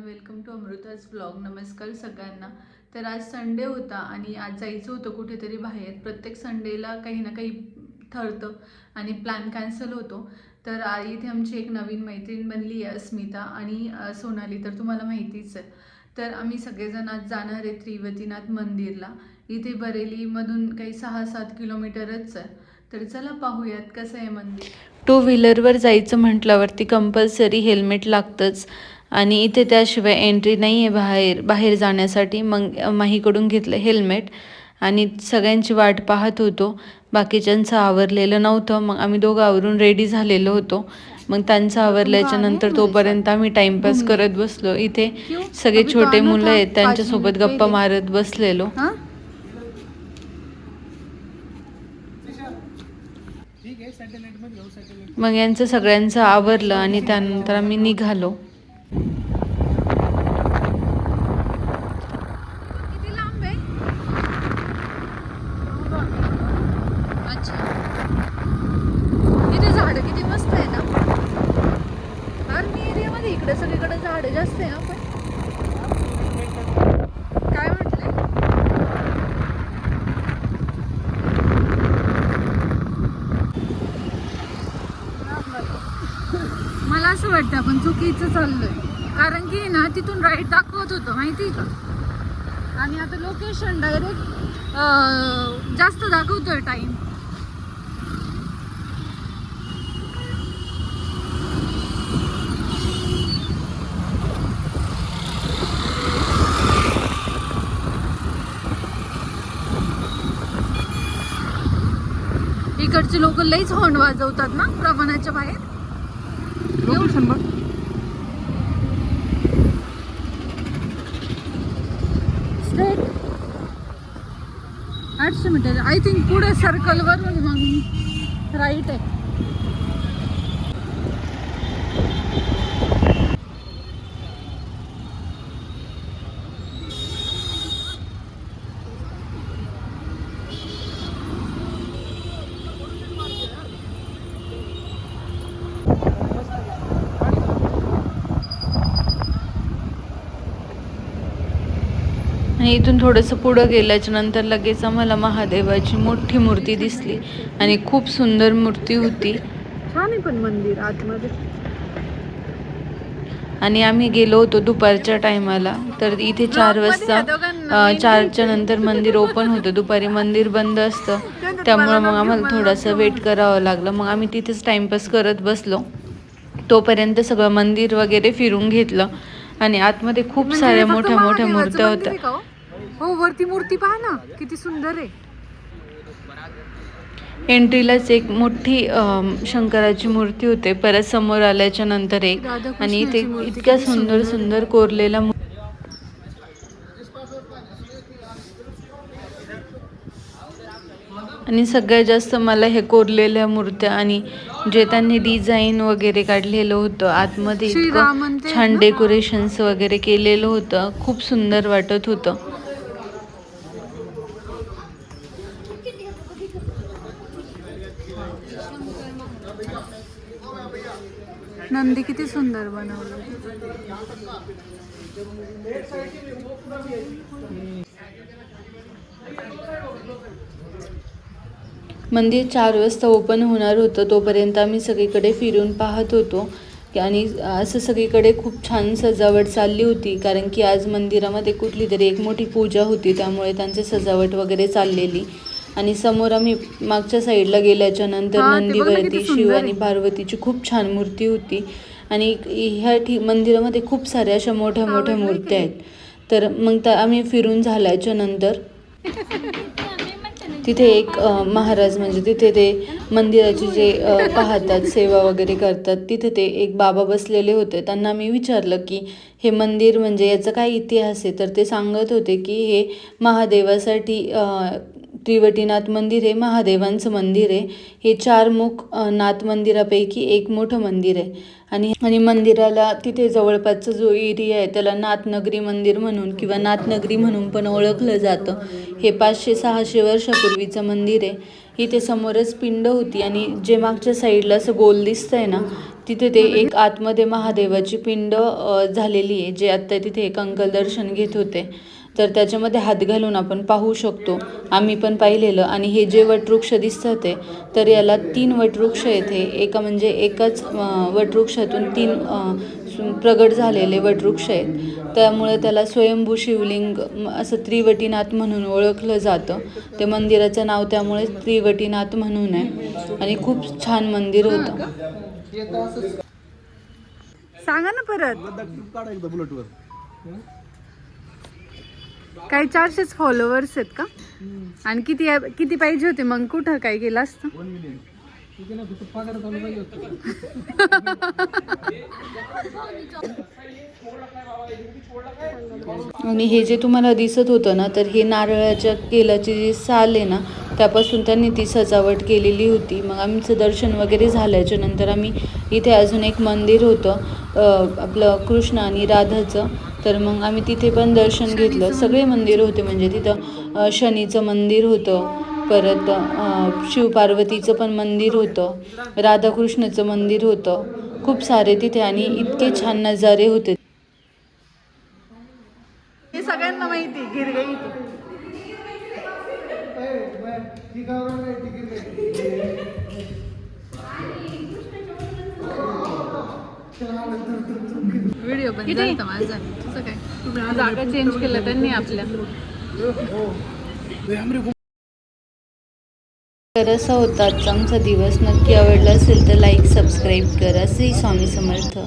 Welcome to अमृताज blog. नमस्कार सगळ्यांना. तर आज संडे होता आणि आज जायचं होतं कुठेतरी बाहेर. प्रत्येक संडेला काही ना काही ठरतं आणि प्लॅन कॅन्सल होतो. तर इथे आमची एक नवीन मैत्रीण बनली आहे, अस्मिता आणि सोनाली, तर तुम्हाला माहितीच आहे. तर आम्ही सगळेजण आज जाणार आहे त्रिवतीनाथ मंदिरला. इथे बरेलीमधून काही 6-7 किलोमीटरच आहे. तर चला पाहूयात कसं आहे मंदिर. टू व्हीलरवर जायचं म्हटल्यावरती कंपल्सरी हेल्मेट लागतंच आणि इथे त्याशिवाय एंट्री नाही आहे बाहेर जाण्यासाठी. मग माहीकडून घेतलं हेल्मेट आणि सगळ्यांची वाट पाहत होतो. बाकीच्यांचं आवरलेलं नव्हतं. मग आम्ही दोघं आवरून रेडी झालेलो होतो. मग त्यांचं आवरल्याच्या नंतर तोपर्यंत आम्ही टाइमपास करत बसलो. इथे सगळे छोटे मुलं आहेत, त्यांच्यासोबत गप्पा मारत बसलेलो. मग यांचं सगळ्यांचं आवरलं आणि त्यानंतर आम्ही निघालो. इथे झाडं किती मस्त आहे ना. आर्मी एरियामध्ये इकडे सगळीकडे झाडं जास्त आहे. आपण काय म्हटले, मला असं वाटतं आपण चुकीचं चाललोय. कारण की ना तिथून राईट दाखवत होतं माहिती का, आणि आता लोकेशन डायरेक्ट जास्त दाखवतोय टाइम. इकडचे लोक लईच हॉर्न वाजवतात ना प्रमाणाच्या बाहेर. Straight 800 metre I think. पुढे सर्कल वरून मग राईट आहे. आणि इथून थोडंसं पुढं गेल्याच्या नंतर लगेच आम्हाला महादेवाची मोठी मूर्ती दिसली आणि खूप सुंदर मूर्ती होती. छान आहे पण मंदिर आतमध्ये. आणि आम्ही गेलो होतो दुपारच्या टायमाला. तर इथे 4 वाजता 4च्या नंतर मंदिर ओपन होतं. दुपारी मंदिर बंद असतं, त्यामुळं मग आम्हाला थोडासा वेट करावं लागलं. मग आम्ही तिथेच टाइमपास करत बसलो. तोपर्यंत सगळं मंदिर वगैरे फिरून घेतलं आणि आतमध्ये खूप साऱ्या मोठ्या मोठ्या मूर्त्या होत्या. हो, वरती मूर्ती पहा ना किती सुंदर आहे. एंट्रीलाच एक मोठी शंकराची मूर्ती होते. परत समोर आल्याच्या नंतर एक, आणि इथे इतक्या सुंदर सुंदर कोरलेल्या आणि सगळ्यात जास्त मला हे कोरलेल्या मूर्त्या आणि जे त्यांनी डिझाईन वगैरे काढलेलं होतं आतमध्ये, इतकं छान डेकोरेशन्स वगैरे केलेलं होतं. खूप सुंदर वाटत होतं. नंदी किती सुंदर बनवलं. मंदिर 4 वाजता ओपन होणार होतं. तोपर्यंत आम्ही सगळीकडे फिरून पाहत होतो आणि असं सगळीकडे खूप छान सजावट चालली होती. कारण की आज मंदिरामध्ये कुठली तरी एक मोठी पूजा होती, त्यामुळे त्यांची सजावट वगैरे चाललेली. आणि समोर आम्ही मागच्या साईडला गेल्याच्या नंतर नंदीवरती शिव आणि पार्वतीची खूप छान मूर्ती होती. आणि ह्या मंदिरामध्ये खूप साऱ्या अशा मोठ्या मोठ्या मूर्त्या आहेत. तर मग आम्ही फिरून झाल्याच्या नंतर तिथे एक महाराज, म्हणजे तिथे ते मंदिराची जे पाहतात, सेवा वगैरे करतात, तिथे ते एक बाबा बसलेले होते. त्यांना मी विचारलं की हे मंदिर म्हणजे याचा काय इतिहास आहे. तर ते सांगत होते की हे महादेवासाठी त्रिवटीनाथ मंदिर हे महादेवांचं मंदिर आहे. हे 4 मुख नाथ मंदिरापैकी एक मोठं मंदिर आहे. आणि मंदिराला तिथे जवळपासचा जो एरिया आहे त्याला नाथनगरी मंदिर म्हणून किंवा नाथनगरी म्हणून पण ओळखलं जातं. हे 500-600 वर्षापूर्वीचं मंदिर आहे. इथे समोरच पिंड होती आणि जे मागच्या साईडला असं गोल दिसतंय ना, तिथे ते एक आतमध्ये महादेवाची पिंड झालेली आहे, जे आत्ता तिथे एक अंकल दर्शन घेत होते. तर त्याच्यामध्ये हात घालून आपण पाहू शकतो. आम्ही पण पाहिलेलं. आणि हे जे वटवृक्ष दिसतं ते, तर याला 3 वटवृक्ष आहेत. हे एका म्हणजे एकाच वटवृक्षातून 3 प्रगट झालेले वटवृक्ष आहेत. त्यामुळे त्याला स्वयंभू शिवलिंग असं त्रिवटीनाथ म्हणून ओळखलं जातं. ते मंदिराचं नाव त्यामुळे त्रिवटीनाथ म्हणून आहे. आणि खूप छान मंदिर होतं. सांगा ना परत. काही 400 फॉलोअर्स आहेत का? आणि किती पाहिजे होते मग? कुठं काय केलं असतं? आणि हे जे तुम्हाला दिसत होतं ना, तर हे नारळाच्या तेलाची जी साल आहे ना, त्यापासून त्यांनी ती सजावट केलेली होती. मग आमचं दर्शन वगैरे झाल्याच्या नंतर आम्ही इथे अजून एक मंदिर होतं आपलं कृष्ण आणि राधाचं. तर मग आम्ही तिथे पण दर्शन घेतलं. सगळे मंदिर होते, म्हणजे तिथं शनीचं मंदिर होतं, परत शिवपार्वतीचं पण मंदिर होतं, राधाकृष्णाचं मंदिर होतं, खूप सारे तिथे. आणि इतके छान नजारे होते. हे सगळ्यांना माहिती गिरगाई. व्हिडिओ पण झालता माझा. तसं काय जागा चेंज केलं त्यांनी आपल्या. तर असा होता आजचा आमचा दिवस. नक्की आवडला असेल तर लाईक सबस्क्राईब करा. श्री स्वामी समर्थ.